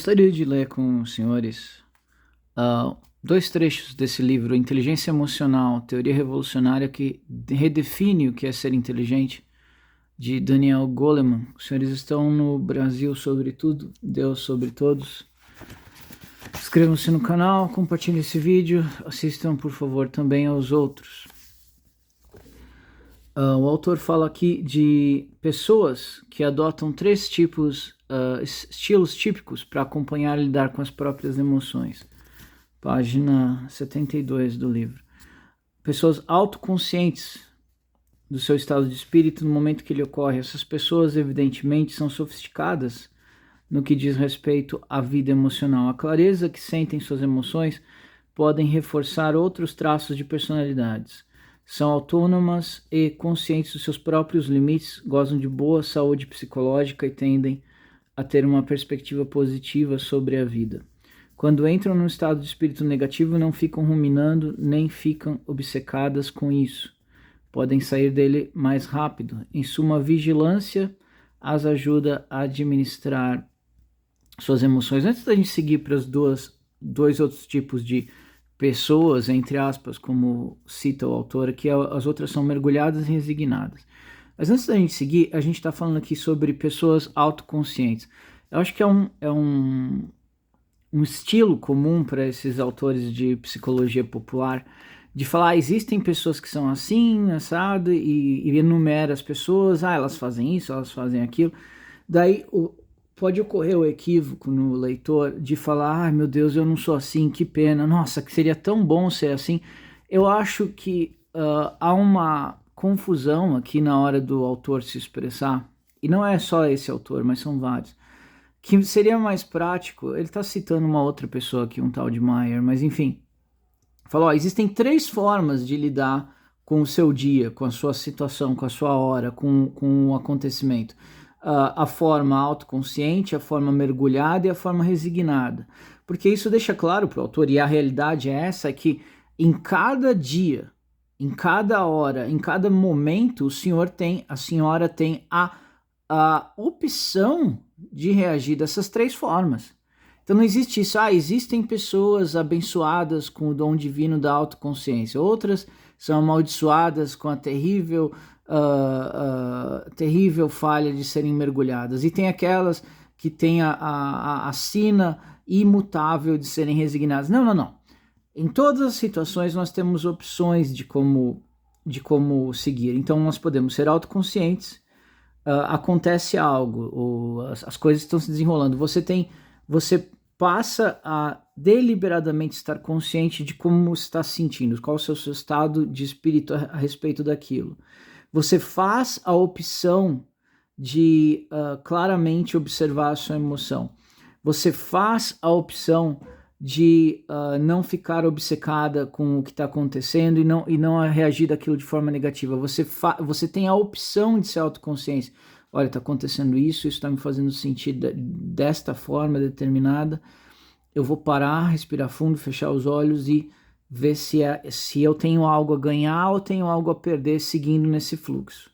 Gostaria de ler com os senhores dois trechos desse livro, Inteligência Emocional, Teoria Revolucionária, que redefine o que é ser inteligente, de Daniel Goleman. Os senhores estão no Brasil sobre tudo, Deus sobre todos. Inscrevam-se no canal, compartilhem esse vídeo, assistam por favor também aos outros. O autor fala aqui de pessoas que adotam três estilos típicos para acompanhar e lidar com as próprias emoções. Página 72 do livro. Pessoas autoconscientes do seu estado de espírito no momento que ele ocorre. Essas pessoas, evidentemente, são sofisticadas no que diz respeito à vida emocional. A clareza que sentem suas emoções podem reforçar outros traços de personalidades. São autônomas e conscientes dos seus próprios limites, gozam de boa saúde psicológica e tendem a ter uma perspectiva positiva sobre a vida. Quando entram num estado de espírito negativo, não ficam ruminando, nem ficam obcecadas com isso. Podem sair dele mais rápido. Em suma, a vigilância as ajuda a administrar suas emoções. Antes da gente seguir para os dois outros tipos de pessoas, entre aspas, como cita o autor aqui, as outras são mergulhadas e resignadas. Mas antes da gente seguir, a gente está falando aqui sobre pessoas autoconscientes. Eu acho que é um estilo comum para esses autores de psicologia popular, de falar, existem pessoas que são assim, assado, e enumera as pessoas, elas fazem isso, elas fazem aquilo. Daí pode ocorrer o equívoco no leitor de falar, meu Deus, eu não sou assim, que pena, nossa, que seria tão bom ser assim. Eu acho que há uma confusão aqui na hora do autor se expressar, e não é só esse autor, mas são vários, que seria mais prático. Ele está citando uma outra pessoa aqui, um tal de Meyer, mas enfim, falou, existem três formas de lidar com o seu dia, com a sua situação, com a sua hora, com o acontecimento. A forma autoconsciente, a forma mergulhada e a forma resignada. Porque isso deixa claro para o autor, e a realidade é essa, que em cada dia, em cada hora, em cada momento, a senhora tem a opção de reagir dessas três formas. Então não existe isso, existem pessoas abençoadas com o dom divino da autoconsciência, outras são amaldiçoadas com a terrível falha de serem mergulhadas, e tem aquelas que têm a sina imutável de serem resignadas. Não. Em todas as situações nós temos opções de como seguir. Então nós podemos ser autoconscientes, acontece algo, as coisas estão se desenrolando, você passa a deliberadamente estar consciente de como está se sentindo, qual é o seu estado de espírito a respeito daquilo. Você faz a opção de claramente observar a sua emoção. Você faz a opção de não ficar obcecada com o que está acontecendo e não reagir daquilo de forma negativa. Você tem a opção de ser autoconsciente. Olha, está acontecendo isso está me fazendo sentir desta forma determinada. Eu vou parar, respirar fundo, fechar os olhos e ver se eu tenho algo a ganhar ou tenho algo a perder seguindo nesse fluxo.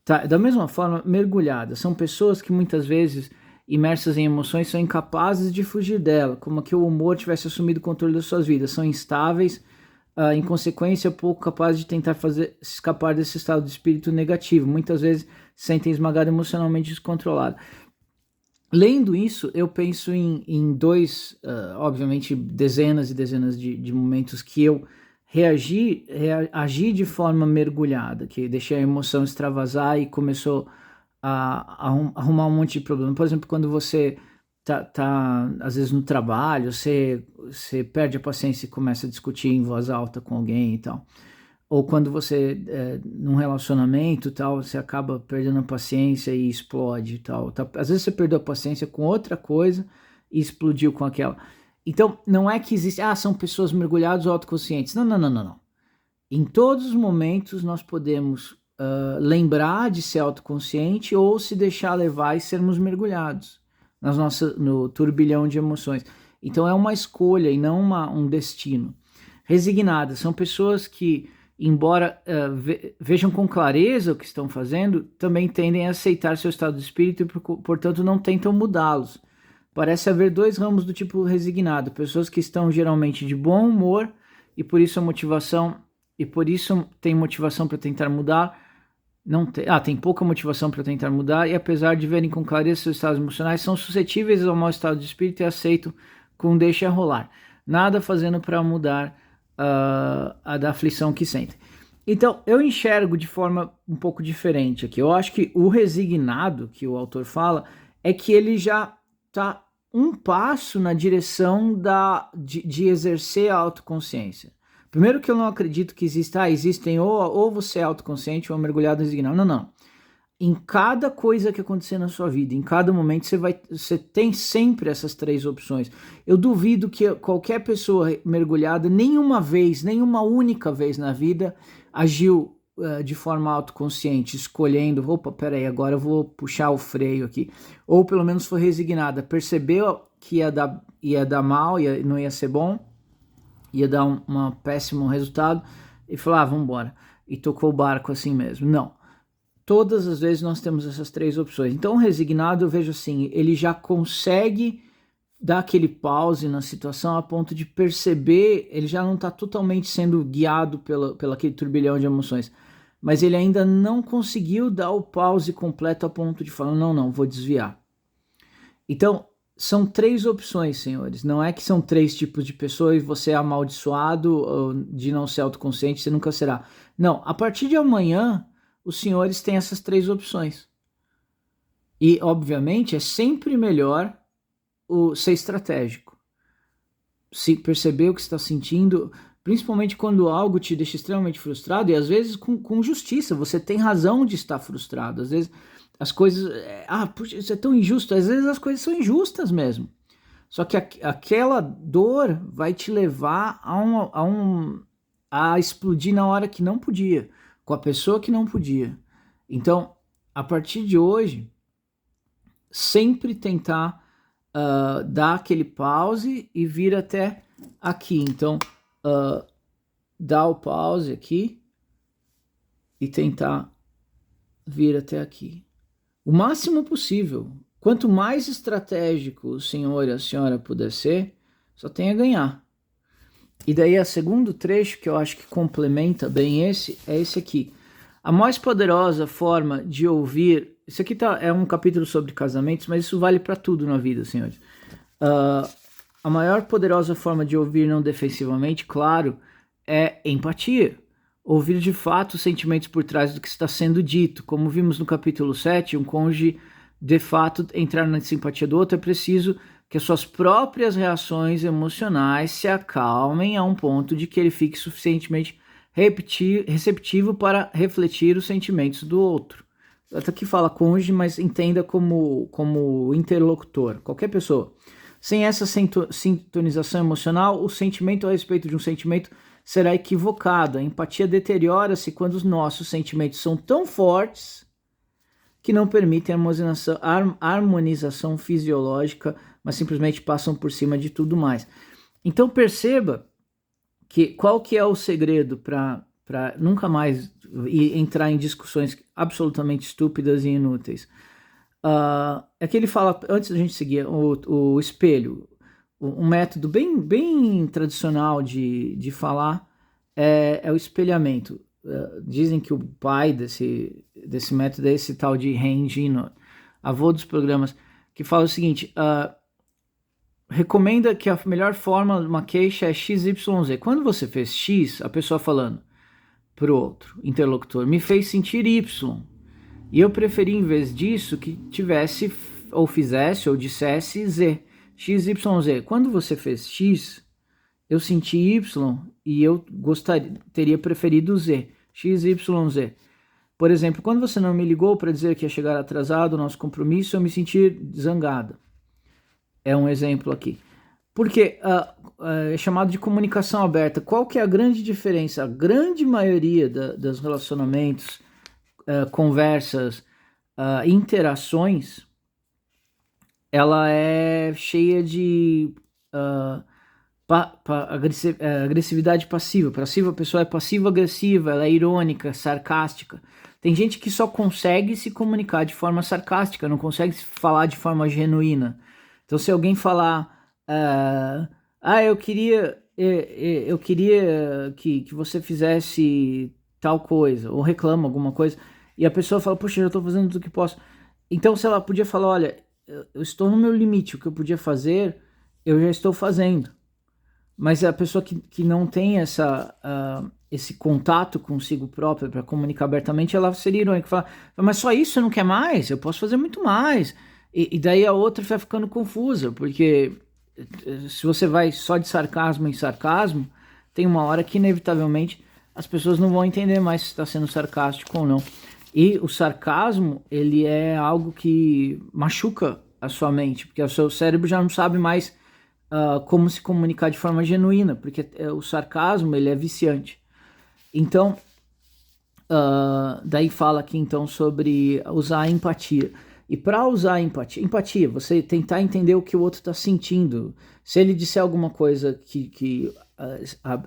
Tá? Da mesma forma, mergulhadas. São pessoas que muitas vezes, imersas em emoções, são incapazes de fugir dela, como que o humor tivesse assumido o controle das suas vidas. São instáveis, em consequência, pouco capazes de tentar escapar desse estado de espírito negativo. Muitas vezes se sentem esmagados emocionalmente descontrolados. Lendo isso, eu penso em dois, obviamente, dezenas e dezenas de momentos que eu agi de forma mergulhada, que deixei a emoção extravasar e começou a arrumar um monte de problema. Por exemplo, quando você tá às vezes no trabalho, você perde a paciência e começa a discutir em voz alta com alguém e tal. Ou quando você, num relacionamento, tal, você acaba perdendo a paciência e explode e tal. Às vezes você perdeu a paciência com outra coisa e explodiu com aquela. Então, não é que existe, são pessoas mergulhadas ou autoconscientes. Não. Em todos os momentos nós podemos lembrar de ser autoconsciente ou se deixar levar e sermos mergulhados no turbilhão de emoções. Então é uma escolha e não um destino. Resignadas são pessoas que, embora vejam com clareza o que estão fazendo, também tendem a aceitar seu estado de espírito e, portanto, não tentam mudá-los. parece haver dois ramos do tipo resignado, pessoas que estão geralmente de bom humor e por isso tem motivação para tentar mudar, tem pouca motivação para tentar mudar e apesar de verem com clareza seus estados emocionais, são suscetíveis ao mau estado de espírito e aceitam com deixa rolar, nada fazendo para mudar a da aflição que sentem. Então, eu enxergo de forma um pouco diferente aqui. Eu acho que o resignado que o autor fala é que ele já está um passo na direção de exercer a autoconsciência. Primeiro que eu não acredito que existem ou você é autoconsciente ou é mergulhado resignado. Não. Em cada coisa que acontecer na sua vida, em cada momento, você tem sempre essas três opções. Eu duvido que qualquer pessoa mergulhada, nenhuma única vez na vida, agiu de forma autoconsciente, escolhendo, peraí, agora eu vou puxar o freio aqui. Ou pelo menos foi resignada, percebeu que ia dar mal, não ia ser bom, ia dar um péssimo resultado, e falou, vamos embora. E tocou o barco assim mesmo. Não. Todas as vezes nós temos essas três opções. Então o resignado, eu vejo assim, ele já consegue dar aquele pause na situação a ponto de perceber, ele já não está totalmente sendo guiado pelo aquele turbilhão de emoções, mas ele ainda não conseguiu dar o pause completo a ponto de falar, não, vou desviar. Então, são três opções, senhores. Não é que são três tipos de pessoa e você é amaldiçoado de não ser autoconsciente, você nunca será. Não, a partir de amanhã, os senhores têm essas três opções. E, obviamente, é sempre melhor ser estratégico. Se perceber o que você está sentindo, principalmente quando algo te deixa extremamente frustrado, e às vezes com justiça, você tem razão de estar frustrado. Às vezes as coisas... puxa, isso é tão injusto. Às vezes as coisas são injustas mesmo. Só que aquela dor vai te levar a explodir na hora que não podia, com a pessoa que não podia. Então, a partir de hoje, sempre tentar dar aquele pause e vir até aqui. Então, dar o pause aqui e tentar vir até aqui. O máximo possível. Quanto mais estratégico o senhor e a senhora puder ser, só tem a ganhar. E daí o segundo trecho que eu acho que complementa bem é esse aqui. A mais poderosa forma de ouvir... Isso aqui é um capítulo sobre casamentos, mas isso vale para tudo na vida, senhores. A maior poderosa forma de ouvir não defensivamente, claro, é empatia. Ouvir de fato os sentimentos por trás do que está sendo dito. Como vimos no capítulo 7, um cônjuge, de fato, entrar na simpatia do outro, é preciso que as suas próprias reações emocionais se acalmem a um ponto de que ele fique suficientemente receptivo para refletir os sentimentos do outro. Até aqui fala cônjuge, mas entenda como interlocutor, qualquer pessoa. Sem essa sintonização emocional, o sentimento a respeito de um sentimento será equivocado. A empatia deteriora-se quando os nossos sentimentos são tão fortes que não permitem harmonização fisiológica, mas simplesmente passam por cima de tudo mais. Então perceba qual que é o segredo para nunca mais entrar em discussões absolutamente estúpidas e inúteis. É que ele fala, antes da gente seguir, o espelho, um método bem tradicional de falar é o espelhamento. Dizem que o pai desse método é esse tal de Ren Gino, avô dos programas, que fala o seguinte, recomenda que a melhor forma de uma queixa é XYZ. Quando você fez X, a pessoa falando pro outro interlocutor, me fez sentir Y. E eu preferi, em vez disso, que tivesse, ou fizesse, ou dissesse Z. XYZ. Quando você fez X, eu senti Y e eu teria preferido Z. XYZ. Por exemplo, quando você não me ligou para dizer que ia chegar atrasado o nosso compromisso, eu me senti zangada. É um exemplo aqui. Porque é chamado de comunicação aberta. Qual que é a grande diferença? A grande maioria dos relacionamentos, conversas, interações, ela é cheia de agressividade passiva. A pessoa é passiva-agressiva, ela é irônica, sarcástica. Tem gente que só consegue se comunicar de forma sarcástica, não consegue falar de forma genuína. Então, se alguém falar, eu queria que você fizesse tal coisa, ou reclama alguma coisa, e a pessoa fala, poxa, eu estou fazendo tudo que posso. Então, se ela podia falar, olha, eu estou no meu limite, o que eu podia fazer, eu já estou fazendo. Mas a pessoa que não tem esse contato consigo própria para comunicar abertamente, ela seria irônica, falar, mas só isso você não quer mais? Eu posso fazer muito mais. E daí a outra vai ficando confusa, porque se você vai só de sarcasmo em sarcasmo, tem uma hora que inevitavelmente as pessoas não vão entender mais se está sendo sarcástico ou não. E o sarcasmo, ele é algo que machuca a sua mente, porque o seu cérebro já não sabe mais como se comunicar de forma genuína, porque o sarcasmo, ele é viciante. Então, daí fala aqui então sobre usar a empatia. E para usar a empatia, você tentar entender o que o outro está sentindo. Se ele disser alguma coisa que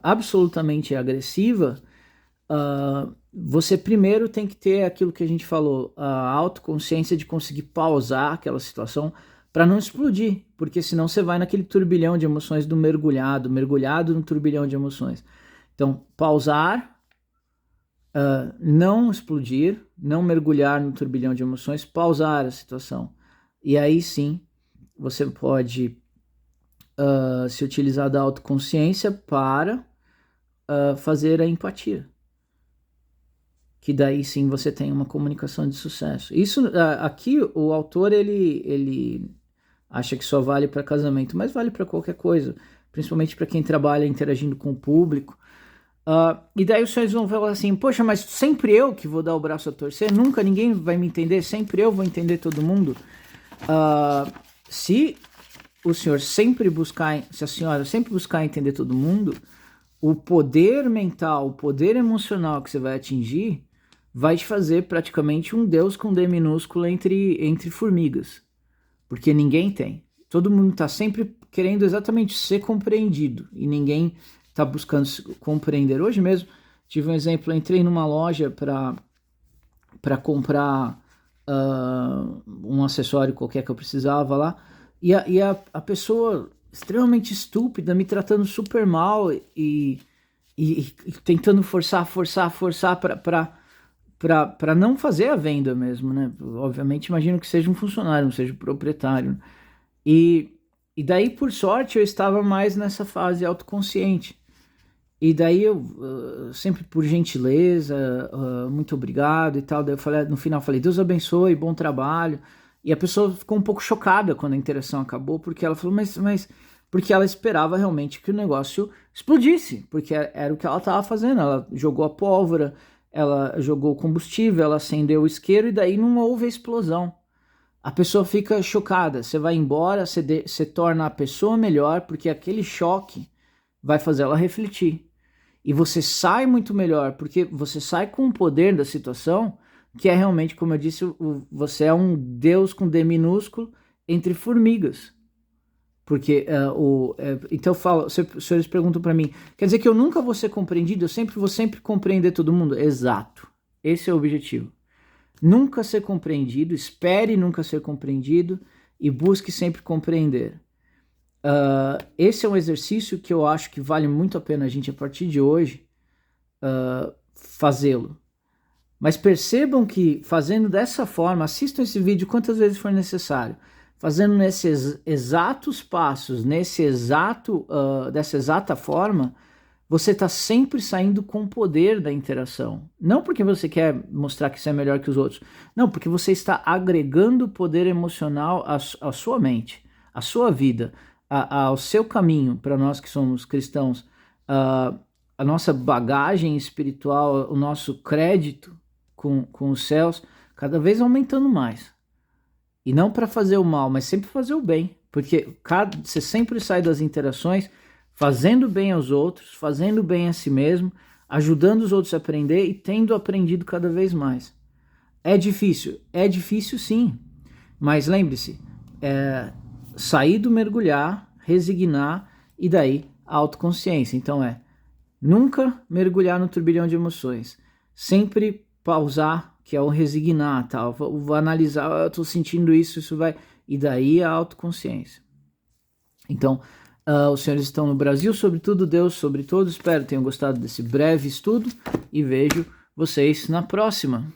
absolutamente é agressiva, você primeiro tem que ter aquilo que a gente falou, a autoconsciência de conseguir pausar aquela situação para não explodir, porque senão você vai naquele turbilhão de emoções do mergulhado no turbilhão de emoções. Então, pausar, não explodir, não mergulhar no turbilhão de emoções, pausar a situação. E aí sim, você pode se utilizar da autoconsciência para fazer a empatia. Que daí sim você tem uma comunicação de sucesso. Isso aqui o autor ele acha que só vale para casamento, mas vale para qualquer coisa, principalmente para quem trabalha interagindo com o público. E daí os senhores vão falar assim, poxa, mas sempre eu que vou dar o braço a torcer, nunca ninguém vai me entender, sempre eu vou entender todo mundo. Se o senhor sempre buscar, se a senhora sempre buscar entender todo mundo, o poder mental, o poder emocional que você vai atingir vai te fazer praticamente um Deus com D minúsculo entre formigas. Porque ninguém tem. Todo mundo está sempre querendo exatamente ser compreendido e ninguém está buscando se compreender. Hoje mesmo tive um exemplo, eu entrei numa loja para comprar um acessório qualquer que eu precisava lá e a pessoa extremamente estúpida, me tratando super mal e tentando forçar para não fazer a venda mesmo, né? Obviamente, imagino que seja um funcionário, não seja um proprietário. E daí, por sorte, eu estava mais nessa fase autoconsciente. E daí eu, sempre por gentileza, muito obrigado e tal. Daí eu falei, no final, falei, Deus abençoe, bom trabalho. E a pessoa ficou um pouco chocada quando a interação acabou, porque ela falou, mas porque ela esperava realmente que o negócio explodisse, porque era o que ela estava fazendo. Ela jogou a pólvora, ela jogou o combustível, ela acendeu o isqueiro e daí não houve a explosão. A pessoa fica chocada, você vai embora, você torna a pessoa melhor, porque aquele choque vai fazer ela refletir. E você sai muito melhor, porque você sai com o poder da situação, que é realmente, como eu disse, você é um Deus com D minúsculo entre formigas. Porque então eu falo, os senhores perguntam para mim, quer dizer que eu nunca vou ser compreendido, eu vou sempre compreender todo mundo? Exato, esse é o objetivo. Nunca ser compreendido, espere nunca ser compreendido e busque sempre compreender. Esse é um exercício que eu acho que vale muito a pena a gente, a partir de hoje, fazê-lo. Mas percebam que fazendo dessa forma, assistam esse vídeo quantas vezes for necessário, fazendo nesses exatos passos, dessa exata forma, você está sempre saindo com o poder da interação. Não porque você quer mostrar que você é melhor que os outros. Não, porque você está agregando poder emocional à sua mente, à sua vida, ao seu caminho, para nós que somos cristãos, a nossa bagagem espiritual, o nosso crédito com os céus, cada vez aumentando mais. E não para fazer o mal, mas sempre fazer o bem. Porque você sempre sai das interações fazendo bem aos outros, fazendo bem a si mesmo, ajudando os outros a aprender e tendo aprendido cada vez mais. É difícil? É difícil sim. Mas lembre-se, sair do mergulhar, resignar e daí a autoconsciência. Então nunca mergulhar no turbilhão de emoções. Sempre pausar, que é o resignar, tal. Vou analisar, eu estou sentindo isso vai... E daí a autoconsciência. Então, os senhores estão no Brasil, sobretudo Deus, sobre todos. Espero que tenham gostado desse breve estudo e vejo vocês na próxima.